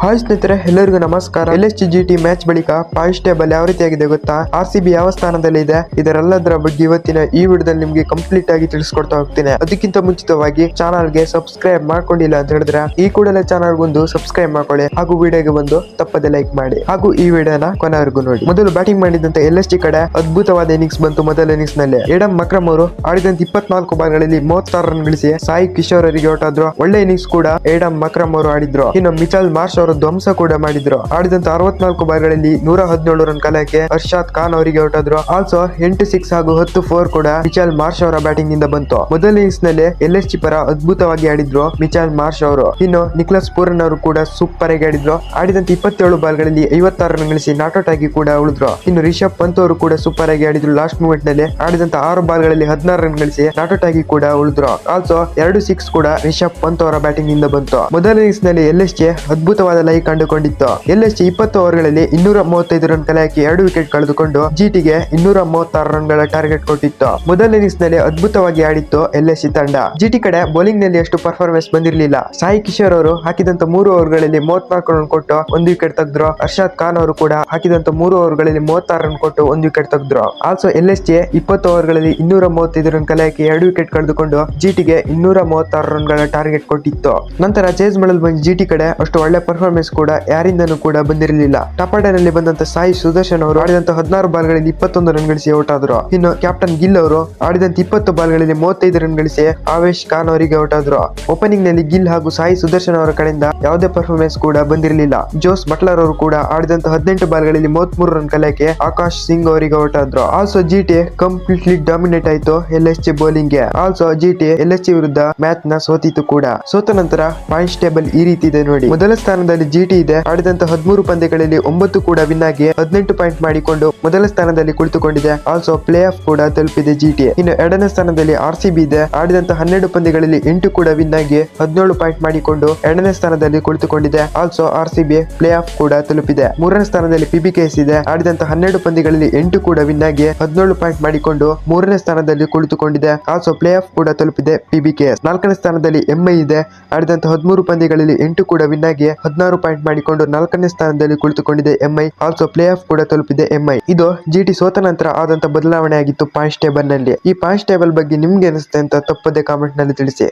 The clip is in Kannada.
ಹಾಯ್ ಸ್ನೇಹಿತರೆ, ಎಲ್ಲರಿಗೂ ನಮಸ್ಕಾರ. LSG-GT ಮ್ಯಾಚ್ ಬಳಿಕ ಪಾಯಿಂಟ್ಸ್ ಟೇಬಲ್ ಯಾವ ರೀತಿಯಾಗಿದೆ ಗೊತ್ತಾ? RCB ಯಾವ ಸ್ಥಾನದಲ್ಲಿ ಇದೆ, ಇದರೆಲ್ಲದರ ಬಗ್ಗೆ ಇವತ್ತಿನ ಈ ವಿಡಿಯೋದಲ್ಲಿ ನಿಮ್ಗೆ ಕಂಪ್ಲೀಟ್ ಆಗಿ ತಿಳಿಸ್ಕೊಡ್ತಾ ಹೋಗ್ತೀನಿ. ಅದಕ್ಕಿಂತ ಮುಂಚಿತವಾಗಿ ಚಾನಲ್ಗೆ ಸಬ್ಸ್ಕ್ರೈಬ್ ಮಾಡ್ಕೊಂಡಿಲ್ಲ ಅಂತ ಹೇಳಿದ್ರೆ ಈ ಕೂಡಲೇ ಚಾನಲ್ ಒಂದು ಸಬ್ಸ್ಕ್ರೈಬ್ ಮಾಡ್ಕೊಳ್ಳಿ, ಹಾಗೂ ವಿಡಿಯೋಗೆ ಬಂದು ತಪ್ಪದೆ ಲೈಕ್ ಮಾಡಿ, ಹಾಗೂ ಈ ವಿಡಿಯೋನ ಕೊನೆವರೆಗೂ ನೋಡಿ. ಮೊದಲು ಬ್ಯಾಟಿಂಗ್ ಮಾಡಿದಂತ LSG ಕಡೆ ಅದ್ಭುತವಾದ ಇನ್ನಿಂಗ್ಸ್ ಬಂತು. ಮೊದಲ ಇನ್ನಿಂಗ್ಸ್ ನಲ್ಲಿ ಏಡಮ್ ಮಕ್ರಮ್ ಅವರು ಆಡಿದಂತ 24 ಬಾಲ್ಗಳಲ್ಲಿ 36 ರನ್ ಗಳಿಸಿ ಸಾಯಿ ಕಿಶೋರ್ ಅವರಿಗೆ ಔಟ್ ಆದ್ರು. ಒಳ್ಳೆ ಇನ್ನಿಂಗ್ಸ್ ಕೂಡ ಏಡಮ್ ಮಕ್ರಮ್ ಅವರು ಆಡಿದ್ರು. ಇನ್ನು ಮಿಚೆಲ್ ಮಾರ್ಷ್ ಅವರು ಧ್ವಂಸ ಕೂಡ ಮಾಡಿದ್ರು. ಆಡಿದಂತ 64 ಬಾಲ್ಗಳಲ್ಲಿ 117 ರನ್ ಕಲೆಯಕ್ಕೆ ಅರ್ಷಾದ್ ಖಾನ್ ಅವರಿಗೆ ಔಟ್ ಆದ್ರು. ಆಲ್ಸೋ 8 6 ಹಾಗೂ 10 4 ಕೂಡ ಮಿಚೆಲ್ ಮಾರ್ಷ್ ಅವರ ಬ್ಯಾಟಿಂಗ್ ನಿಂದ ಬಂತು. ಮೊದಲ ಇನ್ನಿಂಗ್ಸ್ ನಲ್ಲಿ LSG ಪರ ಅದ್ಭುತವಾಗಿ ಆಡಿದ್ರು ಮಿಚೆಲ್ ಮಾರ್ಷ್ ಅವರು. ಇನ್ನು ನಿಕ್ಲಸ್ ಪೂರನ್ ಅವರು ಕೂಡ ಸೂಪರ್ ಆಗಿ ಆಡಿದ್ರು. ಆಡಿದಂತ 27 ಬಾಲ್ಗಳಲ್ಲಿ 56 ರನ್ ಗಳಿಸಿ ನಾಟ್ಔಟ್ ಆಗಿ ಕೂಡ ಉಳಿದ್ರು. ಇನ್ನು ರಿಷಬ್ ಪಂತ್ ಅವರು ಕೂಡ ಸೂಪರ್ ಆಗಿ ಆಡಿದ್ರು. ಲಾಸ್ಟ್ ಮೂಮೆಂಟ್ ನಲ್ಲಿ ಆಡಿದಂತ 6 ಬಾಲ್ಗಳಲ್ಲಿ 16 ರನ್ ಗಳಿಸಿ ನಾಟ್ಔಟ್ ಆಗಿ ಕೂಡ ಉಳಿದ್ರು. ಆಲ್ಸೋ 2 6 ಕೂಡ ರಿಷಬ್ ಪಂತ್ ಅವರ ಬ್ಯಾಟಿಂಗ್ ನಿಂದ ಬಂತು. ಮೊದಲ ಇನ್ನಿಂಗ್ಸ್ ನಲ್ಲಿ LSG ಅದ್ಭುತವಾದ ಲೈ ಕಂಡುಕೊಂಡಿತ್ತು. LSG 20 ಓವರ್ಗಳಲ್ಲಿ 235 ರನ್ ಕಲೆ ಹಾಕಿ 2 ವಿಕೆಟ್ ಕಳೆದುಕೊಂಡು GTಗೆ 236 ರನ್ ಗಳ ಟಾರ್ಗೆಟ್ ಕೊಟ್ಟಿತ್ತು. ಮೊದಲ ಇನ್ನಿಂಗ್ಸ್ ನಲ್ಲಿ ಅದ್ಭುತವಾಗಿ ಆಡಿತ್ತು LSG ತಂಡ. GT ಕಡೆ ಬೌಲಿಂಗ್ ನಲ್ಲಿ ಅಷ್ಟು ಪರ್ಫಾರ್ಮೆನ್ಸ್ ಬಂದಿರಲಿಲ್ಲ. ಸಾಯಿ ಕಿಶೋರ್ ಅವರು ಹಾಕಿದಂತ 3 ಓವರ್ಗಳಲ್ಲಿ 34 ರನ್ ಕೊಟ್ಟು 1 ವಿಕೆಟ್ ತೆಗೆದ್ರು. ಅರ್ಷಾದ್ ಖಾನ್ ಅವರು ಕೂಡ ಹಾಕಿದಂತ 3 ಓವರ್ಗಳಲ್ಲಿ 36 ರನ್ ಕೊಟ್ಟು 1 ವಿಕೆಟ್ ತೆಗೆದ್ರು. ಆಲ್ಸೋ LSG 20 ಓವರ್ಗಳಲ್ಲಿ 235 ರನ್ ಕಲೆ ಹಾಕಿ 2 ವಿಕೆಟ್ ಕಳೆದುಕೊಂಡು GTಗೆ 236 ರನ್ ಗಳ ಟಾರ್ಗೆಟ್ ಕೊಟ್ಟಿತ್ತು. ನಂತರ ಚೇಸ್ ಮಾಡಲು ಬಂದ GT ಕಡೆ ಅಷ್ಟು ಒಳ್ಳೆ ಪರ್ಫಾರ್ಮೆನ್ಸ್ ಕೂಡ ಯಾರಿಂದನೂ ಕೂಡ ಬಂದಿರಲಿಲ್ಲ. ಟಾಪ್ ಆರ್ಡರ್ ನಲ್ಲಿ ಬಂದಂತ ಸಾಯಿ ಸುದರ್ಶನ್ ಅವರು ಆಡಿದಂತ 16 ಬಾಲ್ಗಳಲ್ಲಿ 21 ರನ್ ಗಳಿಸಿ ಔಟ್ ಆದ್ರು. ಇನ್ನು ಕ್ಯಾಪ್ಟನ್ ಗಿಲ್ ಅವರು ಆಡಿದಂತ 20 ಬಾಲ್ಗಳಲ್ಲಿ 35 ರನ್ ಗಳಿಸಿ ಆವೇಶ್ ಖಾನ್ ಅವರಿಗೆ ಔಟ್ ಆದ್ರು. ಓಪನಿಂಗ್ ನಲ್ಲಿ ಗಿಲ್ ಹಾಗೂ ಸಾಯಿ ಸುದರ್ಶನ್ ಅವರ ಕಡೆಯಿಂದ ಯಾವುದೇ ಪರ್ಫಾರ್ಮೆನ್ಸ್ ಕೂಡ ಬಂದಿರಲಿಲ್ಲ. ಜೋಸ್ ಬಟ್ಲರ್ ಅವರು ಕೂಡ ಆಡಿದಂತ 18 ಬಾಲ್ಗಳಲ್ಲಿ 33 ರನ್ ಕಲೆಯಕ್ಕೆ ಆಕಾಶ್ ಸಿಂಗ್ ಅವರಿಗೆ ಔಟ್ ಆದ್ರು. ಆಲ್ಸೋ GT ಕಂಪ್ಲೀಟ್ಲಿ ಡಾಮಿನೇಟ್ ಆಯ್ತು LSG ಬೌಲಿಂಗ್ ಗೆ. ಆಲ್ಸೋ GT LSG ವಿರುದ್ಧ ಮ್ಯಾಚ್ ನ ಸೋತಿತ್ತು ಕೂಡ. ಸೋತ ನಂತರ ಪಾಯಿಂಟ್ಸ್ ಟೇಬಲ್ ಈ ರೀತಿ ಇದೆ ನೋಡಿ. ಮೊದಲ ಸ್ಥಾನದಲ್ಲಿ GT ಇದೆ. ಆಡಿದಂತ 13 ಪಂದ್ಯಗಳಲ್ಲಿ 9 ಕೂಡ ವಿನ್ ಆಗಿ 18 ಪಾಯಿಂಟ್ ಮಾಡಿಕೊಂಡು ಮೊದಲ ಸ್ಥಾನದಲ್ಲಿ ಕುಳಿತುಕೊಂಡಿದೆ. ಆಲ್ಸೋ ಪ್ಲೇ ಆಫ್ ಕೂಡ ತಲುಪಿದೆ GT. ಇನ್ನು ಎರಡನೇ ಸ್ಥಾನದಲ್ಲಿ RCB ಇದೆ. ಆಡಿದಂತ 12 ಪಂದ್ಯಗಳಲ್ಲಿ 8 ಕೂಡ ವಿನ್ ಆಗಿ 17 ಪಾಯಿಂಟ್ ಮಾಡಿಕೊಂಡು ಎರಡನೇ ಸ್ಥಾನದಲ್ಲಿ ಕುಳಿತುಕೊಂಡಿದೆ. ಆಲ್ಸೋ RCB ಪ್ಲೇ ಆಫ್ ಕೂಡ ತಲುಪಿದೆ. ಮೂರನೇ ಸ್ಥಾನದಲ್ಲಿ PBKS ಇದೆ. ಆಡಿದಂತ 12 ಪಂದ್ಯಗಳಲ್ಲಿ 8 ಕೂಡ ವಿನ್ ಆಗಿ 17 ಪಾಯಿಂಟ್ ಮಾಡಿಕೊಂಡು ಮೂರನೇ ಸ್ಥಾನದಲ್ಲಿ ಕುಳಿತುಕೊಂಡಿದೆ. ಆಲ್ಸೋ ಪ್ಲೇ ಆಫ್ ಕೂಡ ತಲುಪಿದೆ PBKS. ನಾಲ್ಕನೇ ಸ್ಥಾನದಲ್ಲಿ MI ಇದೆ. ಆಡಿದಂತ 13 ಪಂದ್ಯಗಳಲ್ಲಿ 8 ಕೂಡ ವಿನ್ ಆಗಿ 16 ಪಾಯಿಂಟ್ ಮಾಡಿಕೊಂಡು 4ನೇ ಸ್ಥಾನದಲ್ಲಿ ಕುಳಿತುಕೊಂಡಿದೆ MI. ಆಲ್ಸೋ ಪ್ಲೇ ಆಫ್ ಕೂಡ ತಲುಪಿದೆ MI. ಇದು GT ಸೋತ ನಂತರ ಆದಂತ ಬದಲಾವಣೆ ಆಗಿತ್ತು ಪಾಯಿಂಟ್ಸ್ ಟೇಬಲ್ ನಲ್ಲಿ. ಈ ಪಾಯಿಂಟ್ಸ್ ಟೇಬಲ್ ಬಗ್ಗೆ ನಿಮ್ಗೆ ಅನಿಸುತ್ತೆ ಅಂತ ತಪ್ಪದೆ ಕಾಮೆಂಟ್ ನಲ್ಲಿ ತಿಳಿಸಿ.